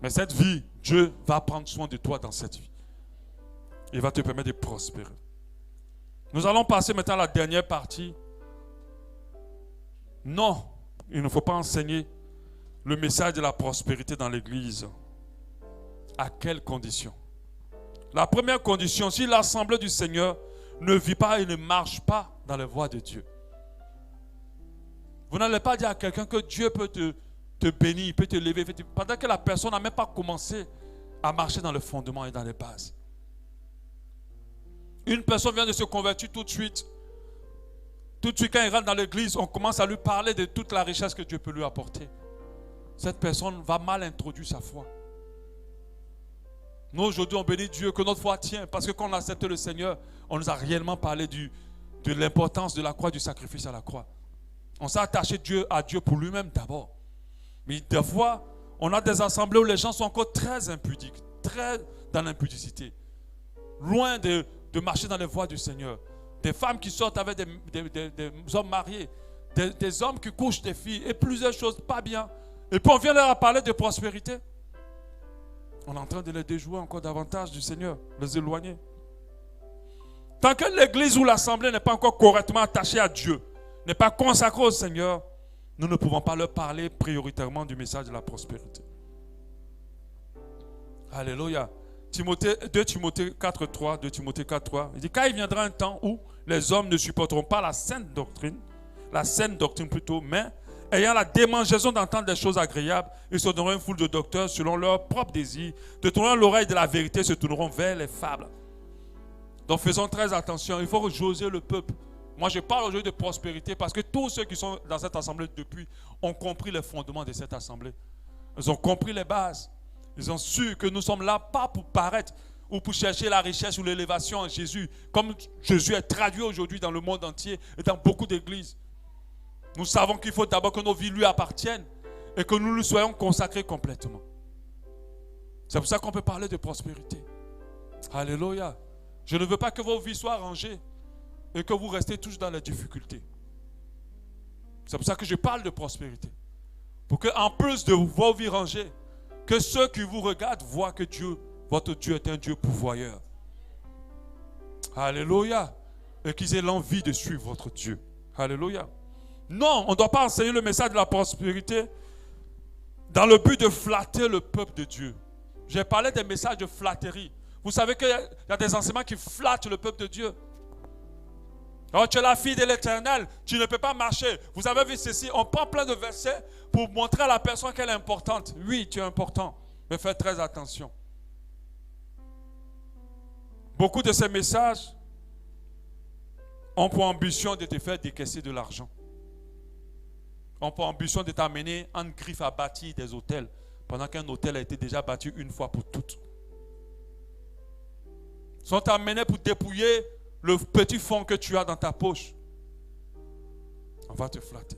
Mais cette vie, Dieu va prendre soin de toi dans cette vie. Il va te permettre de prospérer. Nous allons passer maintenant à la dernière partie. Non, il ne faut pas enseigner le message de la prospérité dans l'Église. À quelles conditions? La première condition, si l'assemblée du Seigneur ne vit pas et ne marche pas dans les voies de Dieu. Vous n'allez pas dire à quelqu'un que Dieu peut te bénir, il peut te lever, pendant que la personne n'a même pas commencé à marcher dans le fondement et dans les bases. Une personne vient de se convertir tout de suite. Tout de suite, quand il rentre dans l'église, on commence à lui parler de toute la richesse que Dieu peut lui apporter. Cette personne va mal introduire sa foi. Nous, aujourd'hui, on bénit Dieu que notre foi tient. Parce que quand on a accepté le Seigneur, on nous a réellement parlé de l'importance de la croix, du sacrifice à la croix. On s'est attaché à Dieu pour lui-même d'abord. Mais des fois, on a des assemblées où les gens sont encore très impudiques, très dans l'impudicité. Loin de marcher dans les voies du Seigneur. Des femmes qui sortent avec des hommes mariés. Des hommes qui couchent des filles. Et plusieurs choses pas bien. Et puis on vient leur parler de prospérité. On est en train de les déjouer encore davantage du Seigneur, les éloigner. Tant que l'église ou l'assemblée n'est pas encore correctement attachée à Dieu, n'est pas consacrée au Seigneur, nous ne pouvons pas leur parler prioritairement du message de la prospérité. Alléluia. 2 Timothée 4.3, il dit, car il viendra un temps où les hommes ne supporteront pas la saine doctrine plutôt, mais ayant la démangeaison d'entendre des choses agréables, ils se donneront une foule de docteurs selon leur propre désir, détournant l'oreille de la vérité, se tourneront vers les fables. Donc faisons très attention, il faut rejoser le peuple. Moi je parle aujourd'hui de prospérité parce que tous ceux qui sont dans cette assemblée depuis ont compris les fondements de cette assemblée. Ils ont compris les bases. Ils ont su que nous sommes là pas pour paraître ou pour chercher la richesse ou l'élévation en Jésus, comme Jésus est traduit aujourd'hui dans le monde entier et dans beaucoup d'églises. Nous savons qu'il faut d'abord que nos vies lui appartiennent et que nous lui soyons consacrés complètement. C'est pour ça qu'on peut parler de prospérité. Alléluia. Je ne veux pas que vos vies soient rangées et que vous restez toujours dans les difficultés. C'est pour ça que je parle de prospérité. Pour qu'en plus de vos vies rangées, que ceux qui vous regardent voient que Dieu, votre Dieu est un Dieu pourvoyeur. Alléluia. Et qu'ils aient l'envie de suivre votre Dieu. Alléluia. Non, on ne doit pas enseigner le message de la prospérité dans le but de flatter le peuple de Dieu. J'ai parlé des messages de flatterie. Vous savez qu'il y a des enseignements qui flattent le peuple de Dieu. Oh, tu es la fille de l'Éternel, tu ne peux pas marcher. Vous avez vu ceci, on prend plein de versets pour montrer à la personne qu'elle est importante. Oui, tu es important, mais faites très attention. Beaucoup de ces messages ont pour ambition de te faire décaisser de l'argent. Ont pour ambition de t'amener en griffe à bâtir des hôtels, pendant qu'un hôtel a été déjà bâti une fois pour toutes. Ils sont amenés pour dépouiller le petit fonds que tu as dans ta poche. On va te flatter.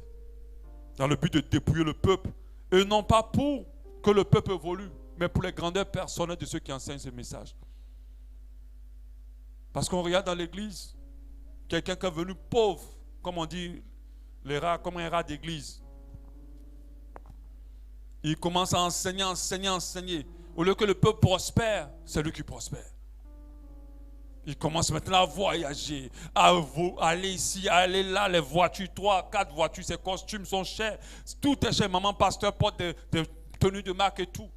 Dans le but de dépouiller le peuple. Et non pas pour que le peuple évolue, mais pour les grandeurs personnelles de ceux qui enseignent ce message. Parce qu'on regarde dans l'église, quelqu'un qui est venu pauvre, comme on dit, les rats, comme un rat d'église. Il commence à enseigner. Au lieu que le peuple prospère, c'est lui qui prospère. Il commence maintenant à voyager, à aller ici, à aller là, les voitures, 3, 4 voitures, ses costumes sont chers. Tout est cher. Maman pasteur porte des tenues de marque et tout.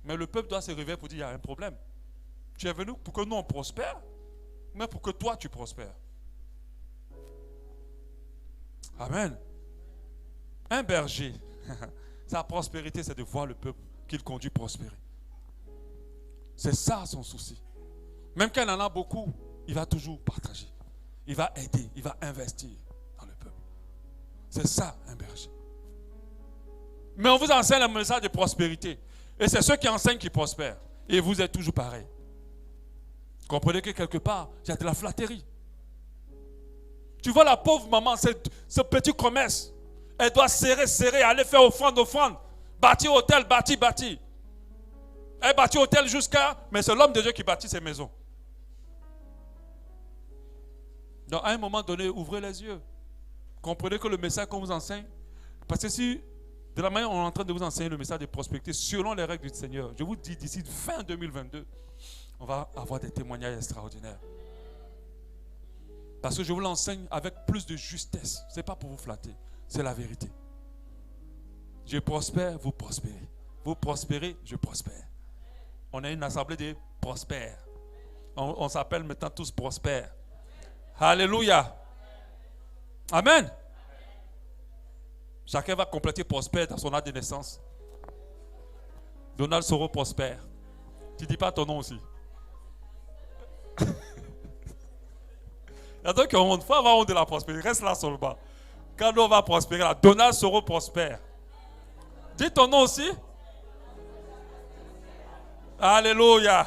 Mais le peuple doit se réveiller pour dire, il y a un problème. Tu es venu pour que nous on prospère, mais pour que toi tu prospères. Amen. Un berger, sa prospérité c'est de voir le peuple qu'il conduit prospérer. C'est ça son souci. Même quand il en a beaucoup, il va toujours partager. Il va aider, il va investir dans le peuple. C'est ça un berger. Mais on vous enseigne le message de prospérité. Et c'est ceux qui enseignent qui prospèrent. Et vous êtes toujours pareil. Comprenez que quelque part, il y a de la flatterie. Tu vois la pauvre maman, ce petit commerce. Elle doit serrer, aller faire offrande. Bâtir hôtel, bâtir. Elle bâtit hôtel jusqu'à... Mais c'est l'homme de Dieu qui bâtit ses maisons. Donc à un moment donné, ouvrez les yeux. Comprenez que le message qu'on vous enseigne, parce que si, de la manière dont on est en train de vous enseigner le message de prospérité, selon les règles du Seigneur, je vous dis d'ici fin 2022, on va avoir des témoignages extraordinaires. Parce que je vous l'enseigne avec plus de justesse. Ce n'est pas pour vous flatter, c'est la vérité. Je prospère, vous prospérez. Vous prospérez, je prospère. On est une assemblée de prospères. On s'appelle maintenant tous prospères. Alléluia. Amen. Chacun va compléter prospère dans son date de naissance. Donald Soro prospère. Tu ne dis pas ton nom aussi. Il y a d'autres qui ont honte. Il faut avoir honte de la prospérité. Reste là seulement. Quand on va prospérer là, Donald Soro prospère. Dis ton nom aussi. Alléluia.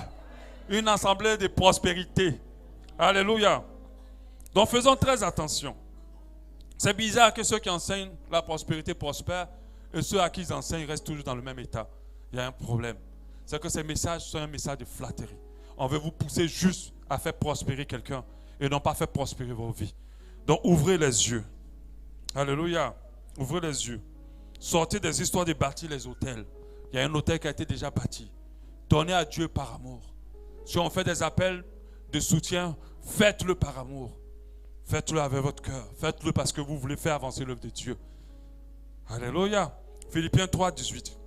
Une assemblée de prospérité. Alléluia. Donc faisons très attention. C'est bizarre que ceux qui enseignent la prospérité prospèrent et ceux à qui ils enseignent restent toujours dans le même état. Il y a un problème. C'est que ces messages sont un message de flatterie. On veut vous pousser juste à faire prospérer quelqu'un et non pas faire prospérer vos vies. Donc ouvrez les yeux. Alléluia. Ouvrez les yeux. Sortez des histoires de bâtir les hôtels. Il y a un hôtel qui a été déjà bâti. Donnez à Dieu par amour. Si on fait des appels de soutien, faites-le par amour. Faites-le avec votre cœur. Faites-le parce que vous voulez faire avancer l'œuvre de Dieu. Alléluia. Philippiens 3, 18.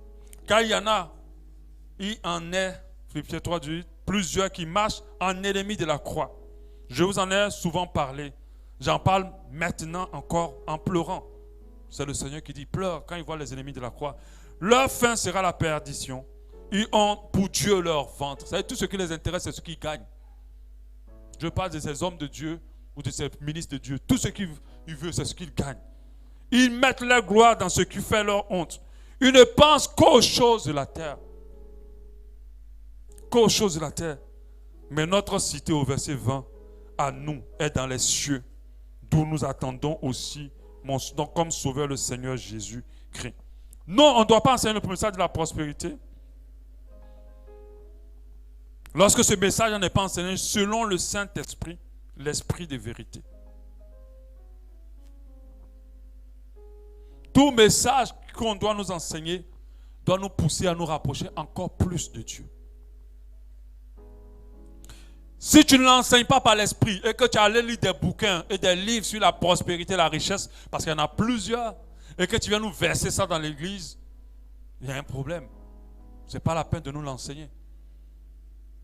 Car il en est, Philippiens 3, 18, plusieurs qui marchent en ennemis de la croix. Je vous en ai souvent parlé. J'en parle maintenant encore en pleurant. C'est le Seigneur qui dit, pleure quand il voit les ennemis de la croix. Leur fin sera la perdition. Ils ont pour Dieu leur ventre. Vous savez, tout ce qui les intéresse, c'est ce qu'ils gagnent. Je parle de ces hommes de Dieu ou de ces ministres de Dieu. Tout ce qu'ils veulent, c'est ce qu'ils gagnent. Ils mettent leur gloire dans ce qui fait leur honte. Ils ne pensent qu'aux choses de la terre. Qu'aux choses de la terre. Mais notre cité au verset 20, à nous, est dans les cieux, d'où nous attendons aussi, comme sauveur le Seigneur Jésus-Christ. Non, on ne doit pas enseigner le message de la prospérité. Lorsque ce message n'est pas enseigné selon le Saint-Esprit, l'Esprit de vérité. Tout message qu'on doit nous enseigner doit nous pousser à nous rapprocher encore plus de Dieu. Si tu ne l'enseignes pas par l'Esprit et que tu allais lire des bouquins et des livres sur la prospérité et la richesse, parce qu'il y en a plusieurs, et que tu viens nous verser ça dans l'église, il y a un problème. Ce n'est pas la peine de nous l'enseigner.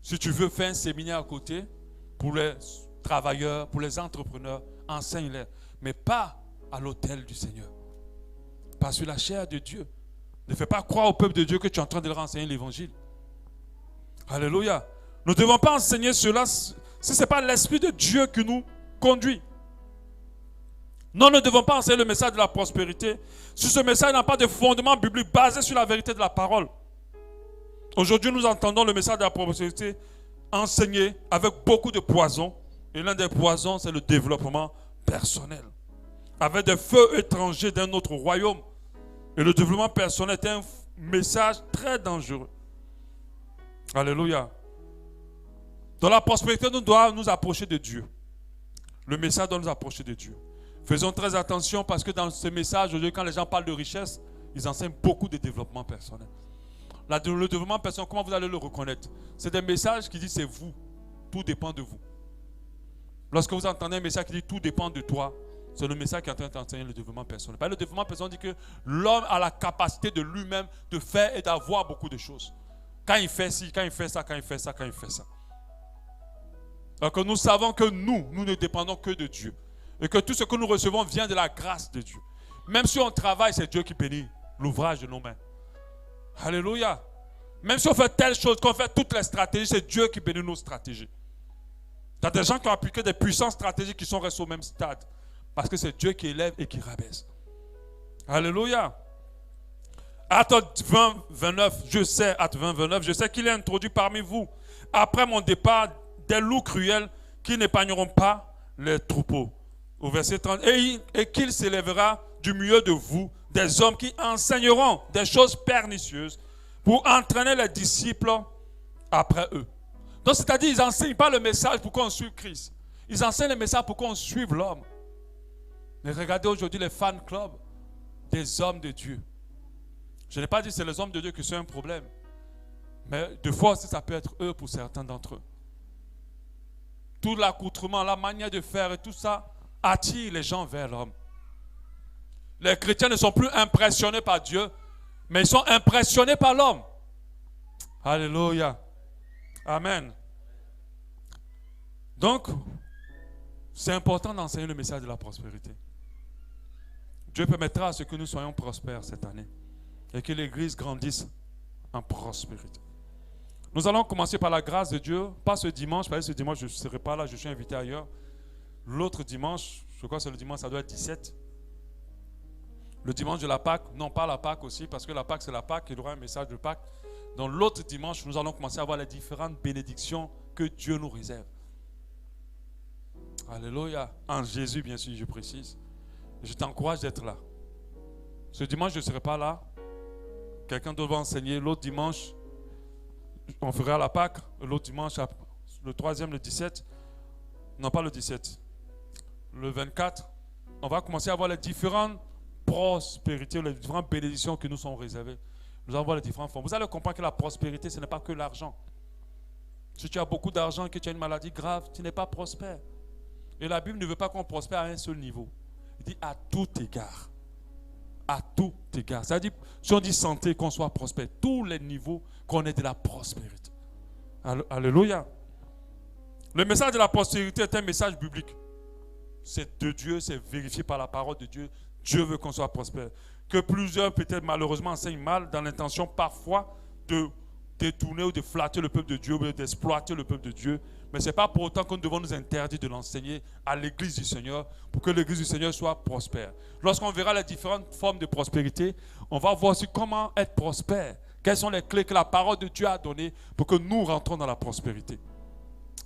Si tu veux faire un séminaire à côté, pour les travailleurs, pour les entrepreneurs, enseigne-les. Mais pas à l'autel du Seigneur. Pas sur la chair de Dieu. Ne fais pas croire au peuple de Dieu que tu es en train de leur enseigner l'évangile. Alléluia. Nous ne devons pas enseigner cela si ce n'est pas l'Esprit de Dieu qui nous conduit. Nous ne devons pas enseigner le message de la prospérité si ce message n'a pas de fondement biblique basé sur la vérité de la parole. Aujourd'hui, nous entendons le message de la prospérité enseigné avec beaucoup de poisons. Et l'un des poisons, c'est le développement personnel. Avec des feux étrangers d'un autre royaume. Et le développement personnel est un message très dangereux. Alléluia. Dans la prospérité, nous devons nous approcher de Dieu. Le message doit nous approcher de Dieu. Faisons très attention parce que dans ce message, aujourd'hui, quand les gens parlent de richesse, ils enseignent beaucoup de développement personnel. Le développement personnel, comment vous allez le reconnaître? C'est des messages qui disent c'est vous. Tout dépend de vous. Lorsque vous entendez un message qui dit tout dépend de toi, c'est le message qui est en train d'enseigner le développement personnel. Le développement personnel dit que l'homme a la capacité de lui-même de faire et d'avoir beaucoup de choses. Quand il fait ci, quand il fait ça, quand il fait ça, quand il fait ça. Alors que nous savons que nous ne dépendons que de Dieu. Et que tout ce que nous recevons vient de la grâce de Dieu. Même si on travaille, c'est Dieu qui bénit l'ouvrage de nos mains. Alléluia. Même si on fait telle chose, qu'on fait toutes les stratégies, c'est Dieu qui bénit nos stratégies. Il y a des gens qui ont appliqué des puissantes stratégies qui sont restés au même stade. Parce que c'est Dieu qui élève et qui rabaisse. Alléluia. Acte 20, 29, je sais qu'il est introduit parmi vous, après mon départ, des loups cruels qui n'épargneront pas les troupeaux. Au verset 30. Et qu'il s'élèvera du milieu de vous des hommes qui enseigneront des choses pernicieuses pour entraîner les disciples après eux. Donc, c'est-à-dire, ils n'enseignent pas le message pour qu'on suive Christ. Ils enseignent le message pour qu'on suive l'homme. Mais regardez aujourd'hui les fan clubs des hommes de Dieu. Je n'ai pas dit que c'est les hommes de Dieu qui sont un problème. Mais de fois aussi, ça peut être eux pour certains d'entre eux. Tout l'accoutrement, la manière de faire et tout ça attire les gens vers l'homme. Les chrétiens ne sont plus impressionnés par Dieu, mais ils sont impressionnés par l'homme. Alléluia. Amen. Donc, c'est important d'enseigner le message de la prospérité. Dieu permettra à ce que nous soyons prospères cette année et que l'Église grandisse en prospérité. Nous allons commencer par la grâce de Dieu, pas ce dimanche, parce que ce dimanche je ne serai pas là, je suis invité ailleurs. L'autre dimanche, je crois que c'est le dimanche, ça doit être 17. Le dimanche de la Pâque, non pas la Pâque aussi, parce que la Pâque c'est la Pâque, il y aura un message de Pâque. Dans l'autre dimanche, nous allons commencer à voir les différentes bénédictions que Dieu nous réserve. Alléluia. En Jésus, bien sûr, je précise. Je t'encourage d'être là. Ce dimanche, je ne serai pas là. Quelqu'un d'autre va enseigner. L'autre dimanche, on fera la Pâque. L'autre dimanche, le troisième, le 17. Non, pas le 17. Le 24. On va commencer à voir les différentes prospérités, les différentes bénédictions qui nous sont réservées. Nous allons voir les différentes formes. Vous allez comprendre que la prospérité, ce n'est pas que l'argent. Si tu as beaucoup d'argent et que tu as une maladie grave, tu n'es pas prospère. Et la Bible ne veut pas qu'on prospère à un seul niveau. Il dit à tout égard. À tout égard. C'est-à-dire, si on dit santé, qu'on soit prospère, tous les niveaux, qu'on ait de la prospérité. Alléluia. Le message de la prospérité est un message biblique. C'est de Dieu, c'est vérifié par la parole de Dieu. Dieu veut qu'on soit prospère. Que plusieurs, peut-être malheureusement, enseignent mal dans l'intention parfois de détourner ou de flatter le peuple de Dieu ou d'exploiter le peuple de Dieu. Mais ce n'est pas pour autant que nous devons nous interdire de l'enseigner à l'église du Seigneur pour que l'église du Seigneur soit prospère. Lorsqu'on verra les différentes formes de prospérité, on va voir aussi comment être prospère. Quelles sont les clés que la parole de Dieu a données pour que nous rentrons dans la prospérité.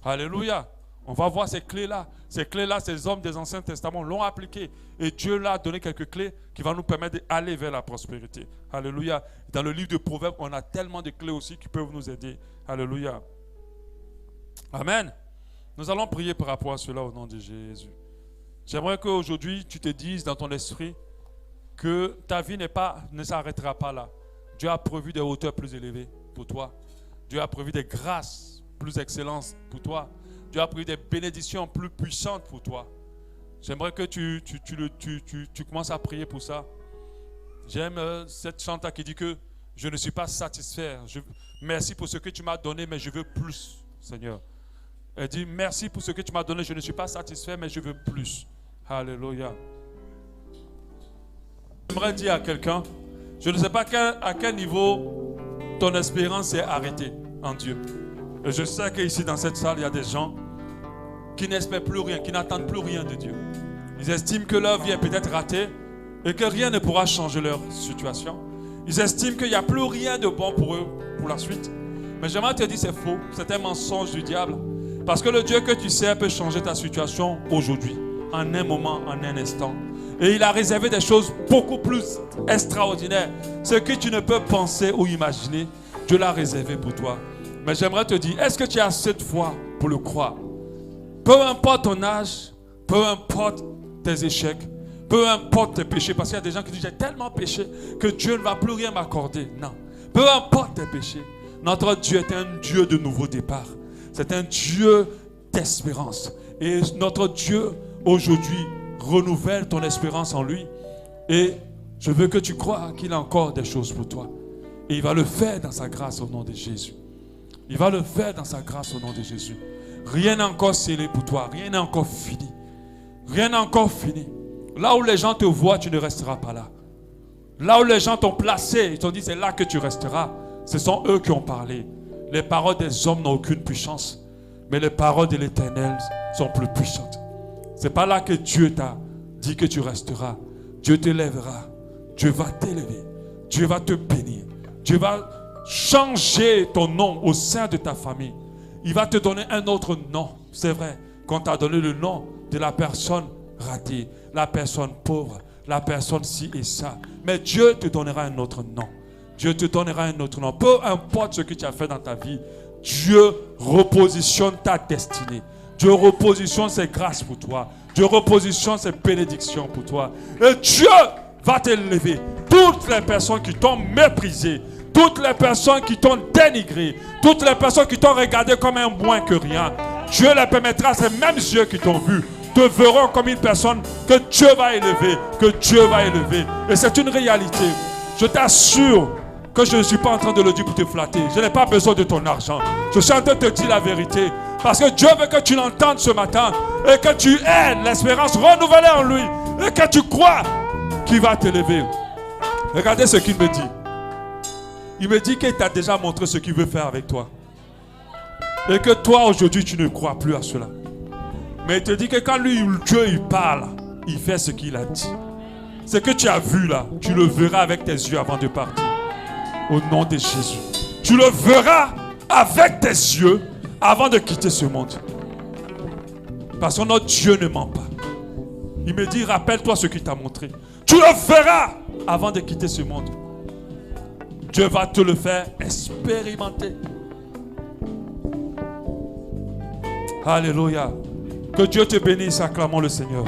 Alléluia. On va voir ces clés-là. Ces clés-là, ces hommes des Anciens Testaments l'ont appliquées. Et Dieu leur a donné quelques clés qui vont nous permettre d'aller vers la prospérité. Alléluia. Dans le livre de Proverbes, on a tellement de clés aussi qui peuvent nous aider. Alléluia. Amen. Nous allons prier par rapport à cela au nom de Jésus. J'aimerais qu'aujourd'hui, tu te dises dans ton esprit que ta vie ne s'arrêtera pas là. Dieu a prévu des hauteurs plus élevées pour toi. Dieu a prévu des grâces plus excellentes pour toi. Dieu a prévu des bénédictions plus puissantes pour toi. J'aimerais que tu commences à prier pour ça. J'aime cette chanteur qui dit que je ne suis pas satisfait. Merci pour ce que tu m'as donné, mais je veux plus, Seigneur. Elle dit merci pour ce que tu m'as donné, je ne suis pas satisfait, mais je veux plus. Alléluia. J'aimerais dire à quelqu'un, je ne sais pas à quel niveau ton espérance est arrêtée en Dieu. Et je sais qu'ici dans cette salle, il y a des gens qui n'espèrent plus rien, qui n'attendent plus rien de Dieu. Ils estiment que leur vie est peut-être ratée et que rien ne pourra changer leur situation. Ils estiment qu'il n'y a plus rien de bon pour eux pour la suite. Mais j'aimerais te dire c'est faux, c'est un mensonge du diable. Parce que le Dieu que tu sers peut changer ta situation aujourd'hui, en un moment, en un instant. Et il a réservé des choses beaucoup plus extraordinaires. Ce que tu ne peux penser ou imaginer, Dieu l'a réservé pour toi. Mais j'aimerais te dire, est-ce que tu as assez de foi pour le croire? Peu importe ton âge, peu importe tes échecs, peu importe tes péchés, parce qu'il y a des gens qui disent, j'ai tellement péché que Dieu ne va plus rien m'accorder. Non, peu importe tes péchés, notre Dieu est un Dieu de nouveau départ. C'est un Dieu d'espérance. Et notre Dieu, aujourd'hui, renouvelle ton espérance en lui. Et je veux que tu crois qu'il a encore des choses pour toi. Et il va le faire dans sa grâce au nom de Jésus. Il va le faire dans sa grâce au nom de Jésus. Rien n'est encore scellé pour toi. Rien n'est encore fini. Rien n'est encore fini. Là où les gens te voient, tu ne resteras pas là. Là où les gens t'ont placé, ils t'ont dit c'est là que tu resteras. Ce sont eux qui ont parlé. Les paroles des hommes n'ont aucune puissance. Mais les paroles de l'Éternel sont plus puissantes. Ce n'est pas là que Dieu t'a dit que tu resteras. Dieu te lèvera. Dieu va t'élever. Dieu va te bénir. Dieu va changer ton nom au sein de ta famille. Il va te donner un autre nom. C'est vrai qu'on t'a donné le nom de la personne ratée, la personne pauvre, la personne ci et ça. Mais Dieu te donnera un autre nom. Dieu te donnera un autre nom. Peu importe ce que tu as fait dans ta vie, Dieu repositionne ta destinée. Dieu repositionne ses grâces pour toi. Dieu repositionne ses bénédictions pour toi. Et Dieu va t'élever. Toutes les personnes qui t'ont méprisé, toutes les personnes qui t'ont dénigré, toutes les personnes qui t'ont regardé comme un moins que rien, Dieu les permettra, ces mêmes yeux qui t'ont vu, te verront comme une personne que Dieu va élever, que Dieu va élever. Et c'est une réalité. Je t'assure que je ne suis pas en train de le dire pour te flatter. Je n'ai pas besoin de ton argent. Je suis en train de te dire la vérité. Parce que Dieu veut que tu l'entendes ce matin et que tu aies l'espérance renouvelée en lui et que tu crois qu'il va t'élever. Regardez ce qu'il me dit. Il me dit qu'il t'a déjà montré ce qu'il veut faire avec toi. Et que toi, aujourd'hui, tu ne crois plus à cela. Mais il te dit que quand lui, Dieu, il parle, il fait ce qu'il a dit. Ce que tu as vu là, tu le verras avec tes yeux avant de partir. Au nom de Jésus. Tu le verras avec tes yeux avant de quitter ce monde. Parce que notre Dieu ne ment pas. Il me dit, rappelle-toi ce qu'il t'a montré. Tu le verras avant de quitter ce monde. Dieu va te le faire expérimenter. Alléluia. Que Dieu te bénisse, acclamons le Seigneur.